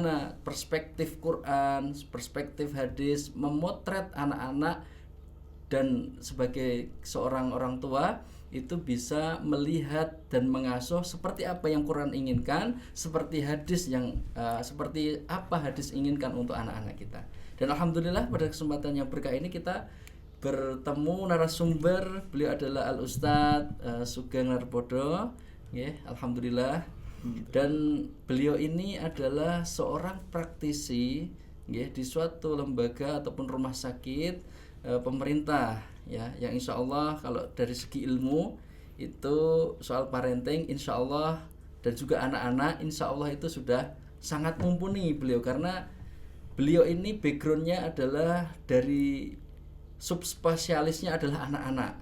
bagaimana perspektif Quran, perspektif hadis memotret anak-anak, dan sebagai seorang orang tua itu bisa melihat dan mengasuh seperti apa yang Quran inginkan, seperti hadis yang seperti apa hadis inginkan untuk anak-anak kita. Dan alhamdulillah pada kesempatan yang berkah ini kita bertemu narasumber. Beliau adalah Al Ustadz Sugeng Narpodo, alhamdulillah. Dan beliau ini adalah seorang praktisi di suatu lembaga ataupun rumah sakit pemerintah, yang insya Allah kalau dari segi ilmu itu soal parenting insya Allah, dan juga anak-anak insya Allah itu sudah sangat mumpuni beliau, karena beliau ini backgroundnya adalah dari subspesialisnya adalah anak-anak.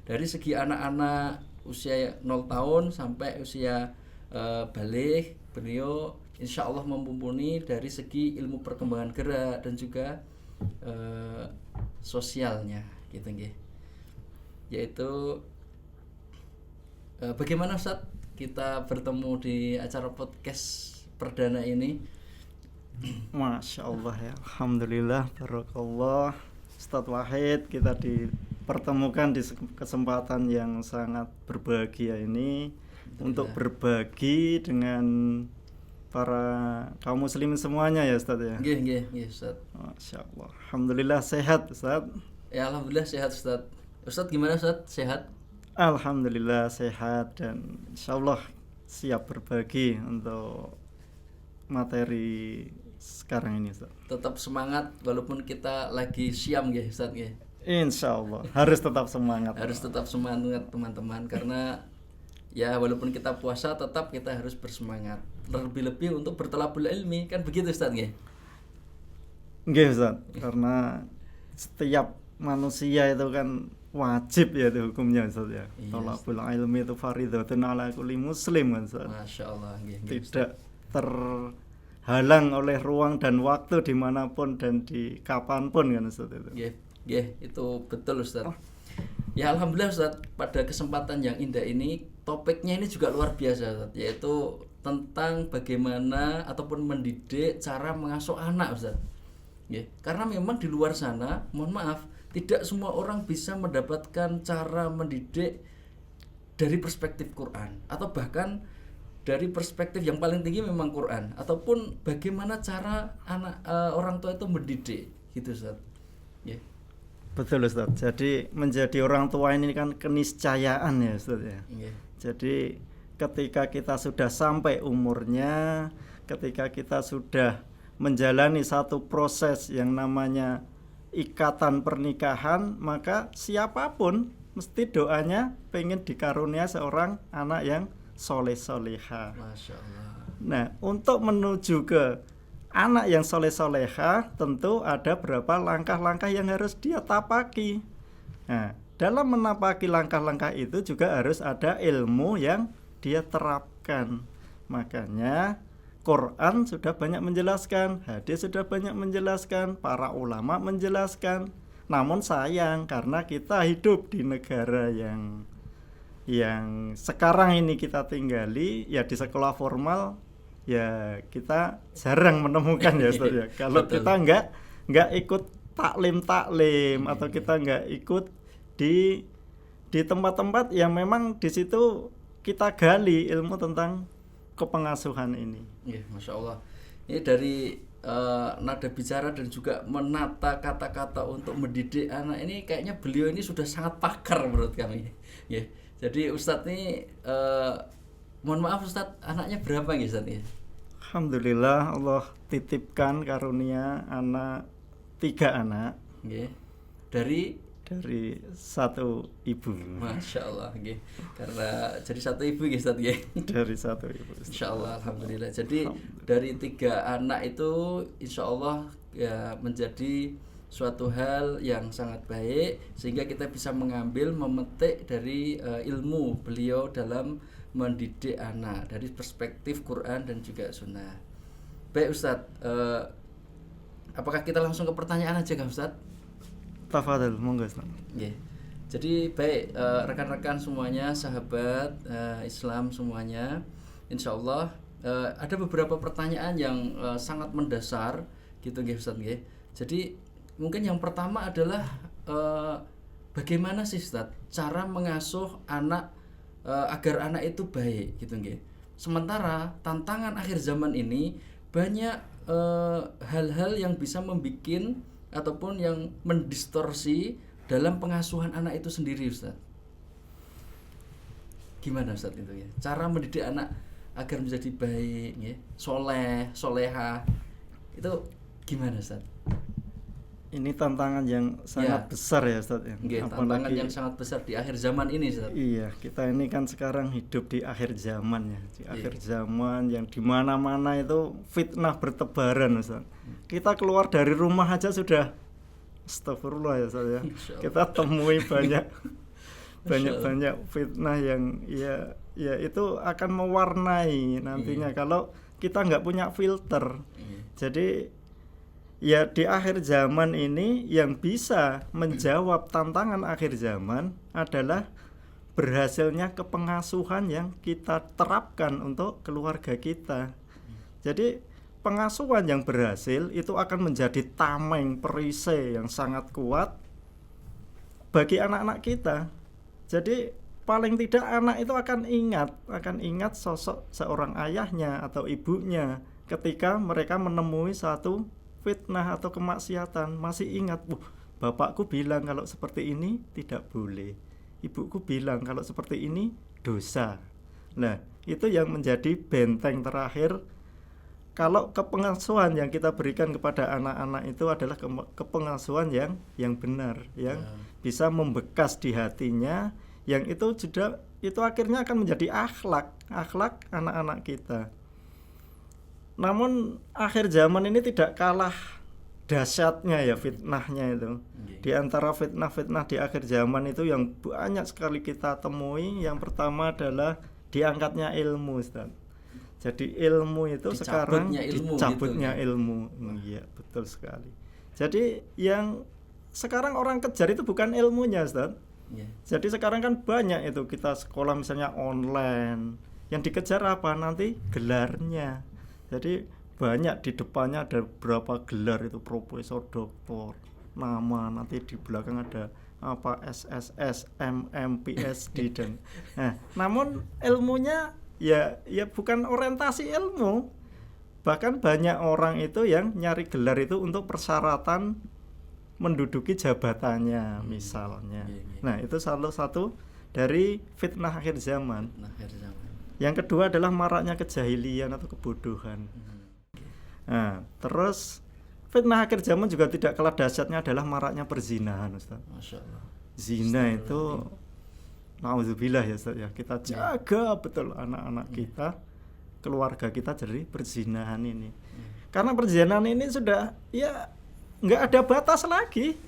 Dari segi anak-anak usia 0 tahun sampai usia balik, beliau insya Allah mumpuni dari segi ilmu perkembangan gerak dan juga sosialnya gitu nggih. Yaitu bagaimana Ustaz kita bertemu di acara podcast perdana ini? Masya Allah ya, alhamdulillah, barakallah. Ustadz Wahid, kita dipertemukan di kesempatan yang sangat berbahagia ini untuk berbagi dengan para kaum muslimin semuanya ya Ustadz ya. Nggih Ustadz. Masya Allah, alhamdulillah sehat Ustadz. Ya alhamdulillah sehat Ustadz. Ustadz gimana Ustadz, sehat? Alhamdulillah sehat, dan insya Allah siap berbagi untuk materi sekarang ini Ustaz. Tetap semangat walaupun kita lagi siam nggih Ustaz nggih. Insya Allah harus tetap semangat. Harus tetap semangat teman-teman, karena ya walaupun kita puasa tetap kita harus bersemangat. Lebih-lebih untuk berthalabul ilmi, kan begitu Ustaz nggih? Nggih Ustaz, karena setiap manusia itu kan wajib ya itu hukumnya Ustaz ya. Thalabul ilmi itu fardhatun ala kulli muslim kan Ustaz. Masya Allah nggih. Tidak terhalang oleh ruang dan waktu dimanapun dan di kapanpun kan Ustaz itu. Nggih, itu betul Ustaz. Ya alhamdulillah Ustaz, pada kesempatan yang indah ini topiknya ini juga luar biasa Ustaz, yaitu tentang bagaimana ataupun mendidik, cara mengasuh anak Ustaz. Karena memang di luar sana, mohon maaf, tidak semua orang bisa mendapatkan cara mendidik dari perspektif Quran, atau bahkan dari perspektif yang paling tinggi memang Quran, ataupun bagaimana cara anak orang tua itu mendidik gitu Ustaz. Betul Ustaz. Jadi menjadi orang tua ini kan keniscayaan ya Ustaz ya. Jadi ketika kita sudah sampai umurnya, ketika kita sudah menjalani satu proses yang namanya ikatan pernikahan, maka siapapun mesti doanya pengen dikarunia seorang anak yang soleh-soleha. Masya Allah. Nah, untuk menuju ke anak yang soleh-soleha tentu ada beberapa langkah-langkah yang harus dia tapaki. Nah, dalam menapaki langkah-langkah itu juga harus ada ilmu yang dia terapkan. Makanya Quran sudah banyak menjelaskan, hadis sudah banyak menjelaskan, para ulama menjelaskan. Namun sayang karena kita hidup di negara yang sekarang ini kita tinggali, ya di sekolah formal ya kita jarang menemukan ya Ustaz ya. Kalau kita nggak ikut taklim atau kita nggak ikut di tempat-tempat yang memang di situ kita gali ilmu tentang kepengasuhan ini. Masya Allah. Ini dari nada bicara dan juga menata kata-kata untuk mendidik anak ini, kayaknya beliau ini sudah sangat pakar menurut kami. Jadi Ustadz ini mohon maaf Ustadz, anaknya berapa nih Ustadz? Alhamdulillah Allah titipkan karunia anak 3 anak. Dari satu ibu. Masya Allah, karena jadi satu ibu Ustadz Dari satu ibu. Insya Allah, alhamdulillah. Jadi dari 3 anak itu insya Allah ya menjadi suatu hal yang sangat baik, sehingga kita bisa mengambil, memetik dari ilmu beliau dalam mendidik anak dari perspektif Quran dan juga Sunnah. Baik Ustadz, apakah kita langsung ke pertanyaan aja kan Ustadz? Tafadhol, monggo Ustaz. Jadi baik rekan-rekan semuanya, sahabat Islam semuanya, insya Allah ada beberapa pertanyaan yang sangat mendasar gitu nggih Ustaz nggih. Jadi mungkin yang pertama adalah bagaimana sih Ustaz cara mengasuh anak agar anak itu baik gitu nggih. Sementara tantangan akhir zaman ini banyak hal-hal yang bisa membuat ataupun yang mendistorsi dalam pengasuhan anak itu sendiri Ustaz. Gimana Ustaz itu ya? Cara mendidik anak agar menjadi baik ya, soleh, soleha. Itu gimana Ustaz? Ini tantangan yang sangat besar ya Ustaz ya. Nggih, tantangan yang sangat besar di akhir zaman ini Ustaz. Iya, kita ini kan sekarang hidup di akhir zaman ya. Di akhir zaman yang di mana-mana itu fitnah bertebaran Ustaz. Kita keluar dari rumah aja sudah astagfirullah ya Ustaz ya. Kita temui banyak fitnah yang ya itu akan mewarnai nantinya kalau kita nggak punya filter. Jadi ya di akhir zaman ini yang bisa menjawab tantangan akhir zaman adalah berhasilnya kepengasuhan yang kita terapkan untuk keluarga kita. Jadi pengasuhan yang berhasil itu akan menjadi tameng perisai yang sangat kuat bagi anak-anak kita. Jadi paling tidak anak itu akan ingat sosok seorang ayahnya atau ibunya ketika mereka menemui satu fitnah atau kemaksiatan. Masih ingat, bapakku bilang kalau seperti ini tidak boleh, ibuku bilang kalau seperti ini dosa. Nah, itu yang menjadi benteng terakhir. Kalau kepengasuhan yang kita berikan kepada anak-anak itu adalah kepengasuhan yang benar, yang bisa membekas di hatinya, yang itu akhirnya akan menjadi akhlak anak-anak kita. Namun akhir zaman ini tidak kalah dahsyatnya ya fitnahnya itu. Di antara fitnah-fitnah di akhir zaman itu yang banyak sekali kita temui, yang pertama adalah diangkatnya ilmu Ustaz. Jadi ilmu itu sekarang dicabutnya ilmu. Iya, betul sekali. Jadi yang sekarang orang kejar itu bukan ilmunya Ustaz. Jadi sekarang kan banyak itu kita sekolah misalnya online. Yang dikejar apa? Nanti gelarnya. Jadi banyak di depannya ada berapa gelar itu, profesor, doktor, nama, nanti di belakang ada apa SSS, MM, PhD dan namun ilmunya ya bukan orientasi ilmu. Bahkan banyak orang itu yang nyari gelar itu untuk persyaratan menduduki jabatannya misalnya. Nah, itu salah satu dari fitnah akhir zaman. Yang kedua adalah maraknya kejahilian atau kebodohan. Nah, terus fitnah akhir zaman juga tidak kalah dahsyatnya adalah maraknya perzinahan Ustaz. Masya Allah. Zina itu nauzubillah ya Ustaz ya. Kita jaga betul anak-anak kita, keluarga kita dari perzinahan ini. Karena perzinahan ini sudah ya nggak ada batas lagi.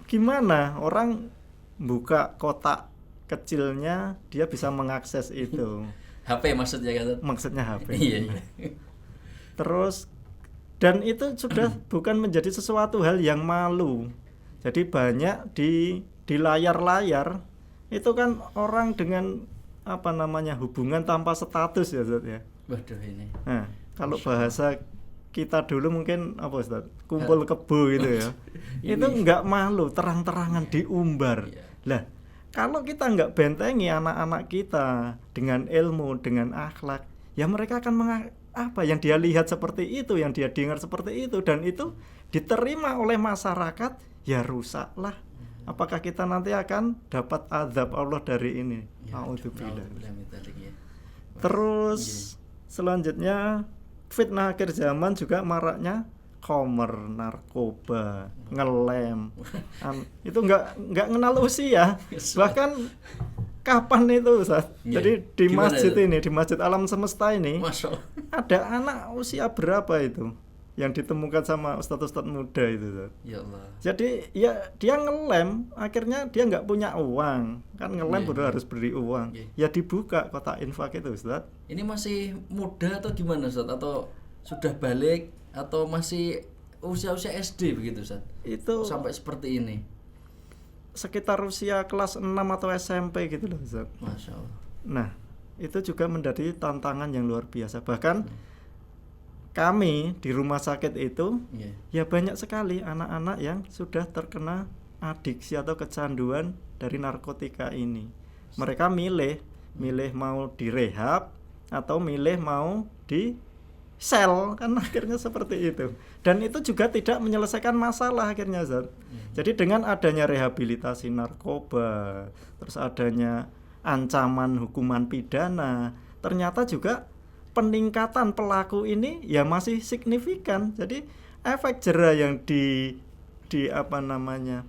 Gimana orang buka kotak kecilnya dia bisa mengakses itu. HP maksudnya kan? Maksudnya HP. Iya. Terus dan itu sudah bukan menjadi sesuatu hal yang malu. Jadi banyak di layar-layar itu kan orang dengan hubungan tanpa status ya Ustaz ya. Waduh ini. Nah, kalau bahasa kita dulu mungkin apa Ustaz? Kumpul kebo gitu ya. Itu enggak malu, terang-terangan diumbar. Lah, kalau kita nggak bentengi anak-anak kita dengan ilmu, dengan akhlak, ya mereka akan yang dia lihat seperti itu, yang dia dengar seperti itu, dan itu diterima oleh masyarakat, ya rusaklah. Apakah kita nanti akan dapat azab Allah dari ini? A'udzubillah. Terus selanjutnya fitnah akhir zaman juga maraknya komer, narkoba, ngelem. Itu enggak kenal usia. Bahkan kapan itu Ustaz? Jadi di masjid ini, di Masjid Alam Semesta ini, ada anak usia berapa itu yang ditemukan sama ustadz-ustadz muda itu Ustaz. Ya Allah. Jadi ya dia ngelem, akhirnya dia enggak punya uang. Kan ngelem harus beri uang. Ya dibuka kotak infak itu Ustaz. Ini masih muda atau gimana Ustaz? Atau sudah balik? Atau masih usia-usia SD begitu Ustaz? Itu sampai seperti ini. Sekitar usia kelas 6 atau SMP gitu loh Ustaz. Masya Allah. Nah, itu juga menjadi tantangan yang luar biasa. Bahkan kami di rumah sakit itu ya banyak sekali anak-anak yang sudah terkena adiksi atau kecanduan dari narkotika ini. Mereka milih mau direhab atau milih mau di sel, kan akhirnya seperti itu. Dan itu juga tidak menyelesaikan masalah akhirnya, Zat. Jadi dengan adanya rehabilitasi narkoba, terus adanya ancaman hukuman pidana, ternyata juga peningkatan pelaku ini ya masih signifikan. Jadi efek jera yang di apa namanya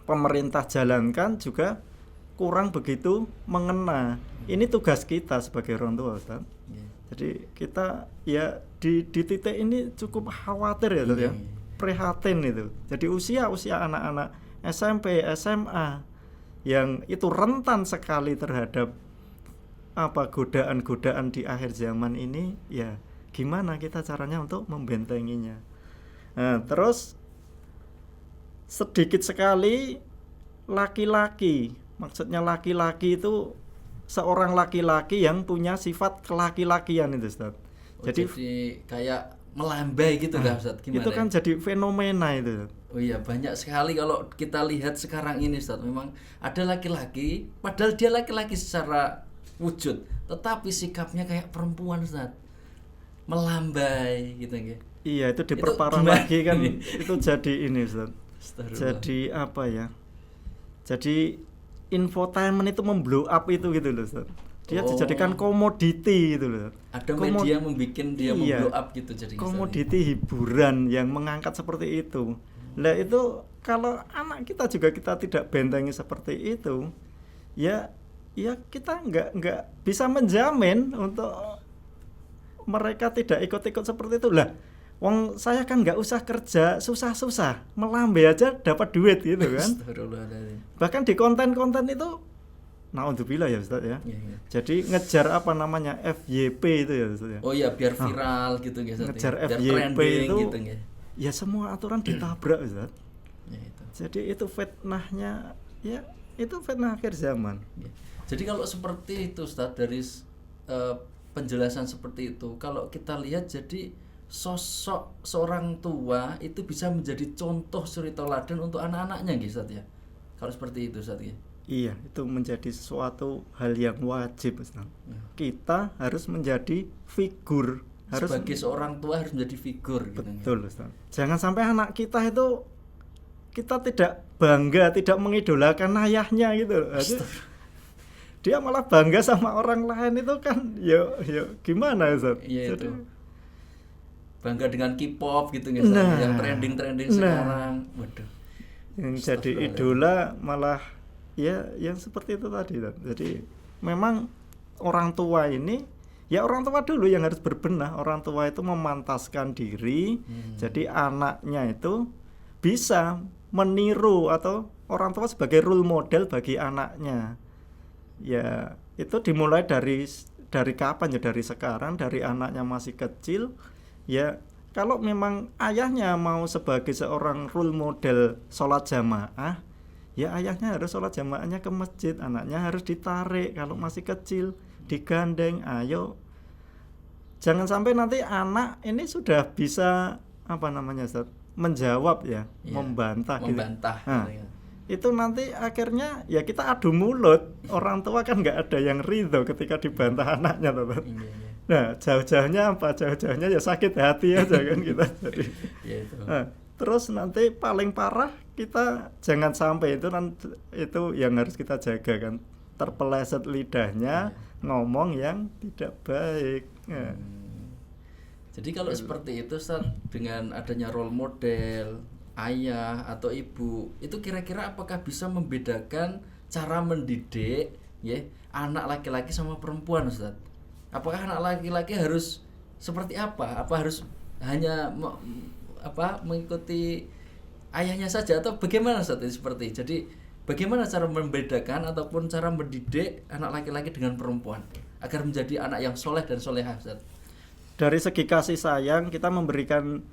pemerintah jalankan juga kurang begitu mengena. Ini tugas kita sebagai orang tua, Ustaz. Jadi kita ya di titik ini cukup khawatir ya, Ustaz, ya. Prihatin itu. Jadi usia anak-anak SMP, SMA yang itu rentan sekali terhadap godaan-godaan di akhir zaman ini, ya gimana kita caranya untuk membentenginya. Nah, terus sedikit sekali laki-laki, maksudnya laki-laki itu seorang laki-laki yang punya sifat kelaki-lakian itu, Ustaz. Jadi kayak melambai gitu kan, Ustaz? Gimana? Itu kan jadi fenomena itu. Oh iya, banyak sekali kalau kita lihat sekarang ini, Ustaz. Memang ada laki-laki, padahal dia laki-laki secara wujud, tetapi sikapnya kayak perempuan, Ustaz. Melambai gitu ya. Iya, itu diperparah lagi kan. Itu jadi ini, Ustaz. Jadi apa ya? Jadi infotainment itu memblow up itu gitu loh, Ustaz. Dia dijadikan komoditi gitu loh. Ada media membuat dia memblow up gitu jadi komoditi hiburan yang mengangkat seperti itu. Lah itu kalau anak kita juga kita tidak bentengi seperti itu, ya kita nggak bisa menjamin untuk mereka tidak ikut-ikut seperti itu. Lah wong saya kan nggak usah kerja susah-susah, melambai aja dapat duit gitu kan. Bahkan di konten-konten itu, naudzubillah ya, Ustaz ya. Jadi ngejar apa namanya FYP itu ya, Ustaz ya. Oh iya, biar viral gitu ya, Ustaz. Ngejar FYP itu gitu, ya semua aturan ditabrak, Ustaz. Jadi itu fitnahnya, ya itu fitnah akhir zaman. Jadi kalau seperti itu, Ustaz, dari penjelasan seperti itu, kalau kita lihat jadi sosok seorang tua itu bisa menjadi contoh suri teladan untuk anak-anaknya gitu, Ustaz ya. Kalau seperti itu, Ustaz ya. Iya, itu menjadi suatu hal yang wajib, Ustaz. Kita harus menjadi figur, sebagai seorang tua harus menjadi figur gitu. Betul, Ustaz. Jangan sampai anak kita itu kita tidak bangga, tidak mengidolakan ayahnya gitu. Dia malah bangga sama orang lain itu kan ya gimana, Ustaz? Iya, itu. Bangga dengan K-pop gitu ya, yang trending sekarang. Waduh. Yang jadi idola malah ya yang seperti itu tadi. Jadi memang orang tua ini, ya orang tua dulu yang harus berbenah. Orang tua itu memantaskan diri, jadi anaknya itu bisa meniru atau orang tua sebagai role model bagi anaknya. Ya itu dimulai dari kapan ya? Dari sekarang, dari anaknya masih kecil. Ya kalau memang ayahnya mau sebagai seorang role model sholat jamaah, ya ayahnya harus sholat jamaahnya ke masjid, anaknya harus ditarik kalau masih kecil, digandeng, ayo. Jangan sampai nanti anak ini sudah bisa apa namanya, Ustaz, menjawab ya, membantah gitu. Nah, itu nanti akhirnya ya kita adu mulut. Orang tua kan nggak ada yang ridho ketika dibantah anaknya, Ustaz. Nah, jauh-jauhnya apa? Jauh-jauhnya ya sakit hati aja kan kita. Jadi, nah, terus nanti paling parah kita jangan sampai itu yang harus kita jaga kan, terpeleset lidahnya ngomong yang tidak baik. Jadi kalau seperti itu, Ustaz, dengan adanya role model ayah atau ibu, itu kira-kira apakah bisa membedakan cara mendidik ya anak laki-laki sama perempuan, Ustaz? Apakah anak laki-laki harus seperti apa? Apa harus hanya mengikuti ayahnya saja atau bagaimana, Ustaz? Seperti jadi bagaimana cara membedakan ataupun cara mendidik anak laki-laki dengan perempuan agar menjadi anak yang soleh dan solehah, Ustaz? Dari segi kasih sayang kita memberikan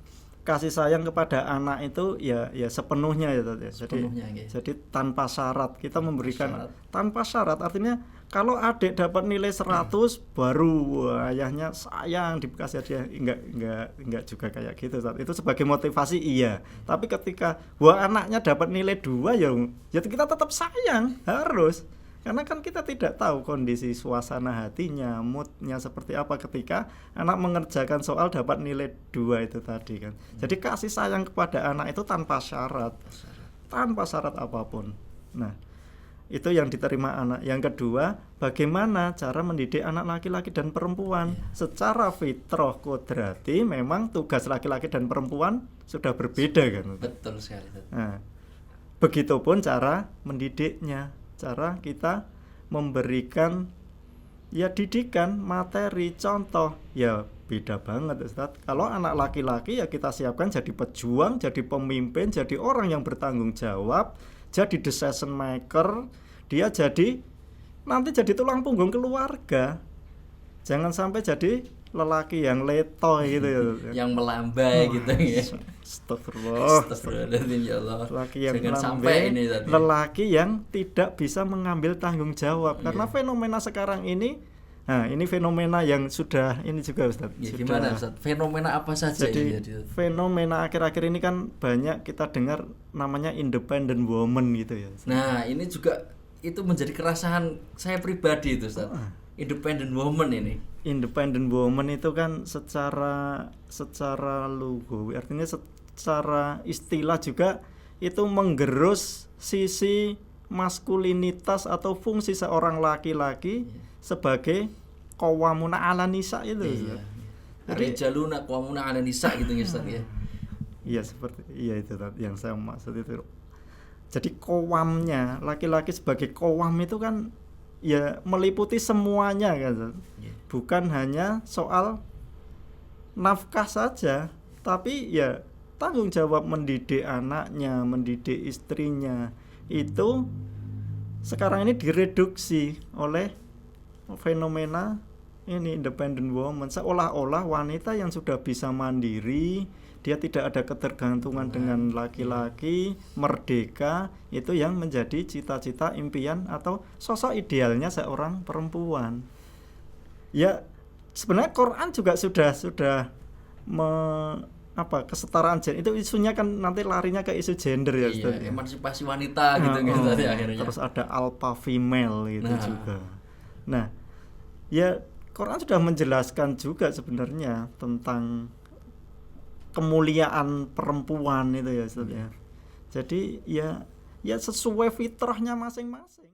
kasih sayang kepada anak itu ya sepenuhnya ya Ustaz, ya. Sepenuhnya, Jadi tanpa syarat kita memberikan syarat. tanpa syarat, artinya kalau adik dapat nilai 100 baru wah, ayahnya sayang dikasih hadiah, enggak juga kayak gitu Ustaz. Itu sebagai motivasi iya, tapi ketika wah anaknya dapat nilai 2 ya kita tetap sayang, harus. Karena kan kita tidak tahu kondisi suasana hatinya, moodnya seperti apa ketika anak mengerjakan soal dapat nilai 2 itu tadi kan. Jadi kasih sayang kepada anak itu tanpa syarat apapun. Nah, itu yang diterima anak. Yang kedua, bagaimana cara mendidik anak laki-laki dan perempuan? Secara fitrah kodrati memang tugas laki-laki dan perempuan sudah berbeda kan. Betul sekali. Nah, begitupun cara mendidiknya. Cara kita memberikan ya didikan, materi, contoh ya beda banget Ustaz. Kalau anak laki-laki ya kita siapkan jadi pejuang, jadi pemimpin, jadi orang yang bertanggung jawab, jadi decision maker, dia nanti jadi tulang punggung keluarga. Jangan sampai jadi lelaki yang letoy gitu ya. Yang melambai gitu ya. Astagfirullah. Astagfirullahaladzim ya Allah. Lelaki yang Jangan lambai, sampai ini tadi. lelaki yang tidak bisa mengambil tanggung jawab. Karena fenomena sekarang ini, nah ini fenomena yang sudah ini juga Ustaz. Ya, gimana Ustaz? Fenomena apa saja Jadi ini? fenomena akhir-akhir ini kan banyak kita dengar namanya independent woman gitu ya. Nah, ini juga itu menjadi keresahan saya pribadi itu Ustaz. Independent woman ini. Independent woman itu kan secara lugu, artinya secara istilah juga itu menggerus sisi maskulinitas atau fungsi seorang laki-laki sebagai qawwamuna 'alan nisa itu. Iya. Rijaluna qawwamuna 'alan nisa gitu ya Ustaz ya. Iya seperti itu yang saya maksud itu. Jadi qawwamnya, laki-laki sebagai qawwam itu kan ya meliputi semuanya kan. Bukan hanya soal nafkah saja, tapi ya tanggung jawab mendidik anaknya, mendidik istrinya. Itu sekarang ini direduksi oleh fenomena ini independent woman, seolah-olah wanita yang sudah bisa mandiri, dia tidak ada ketergantungan dengan laki-laki, merdeka, itu yang menjadi cita-cita, impian atau sosok idealnya seorang perempuan. Ya sebenarnya Quran juga sudah kesetaraan gender itu isunya kan nanti larinya ke isu gender ya Ustaz. Iya, emansipasi wanita gitu tadi akhirnya. Terus ada alpha female gitu juga. Nah, ya Quran sudah menjelaskan juga sebenarnya tentang kemuliaan perempuan itu ya Ustaz ya. Jadi ya sesuai fitrahnya masing-masing.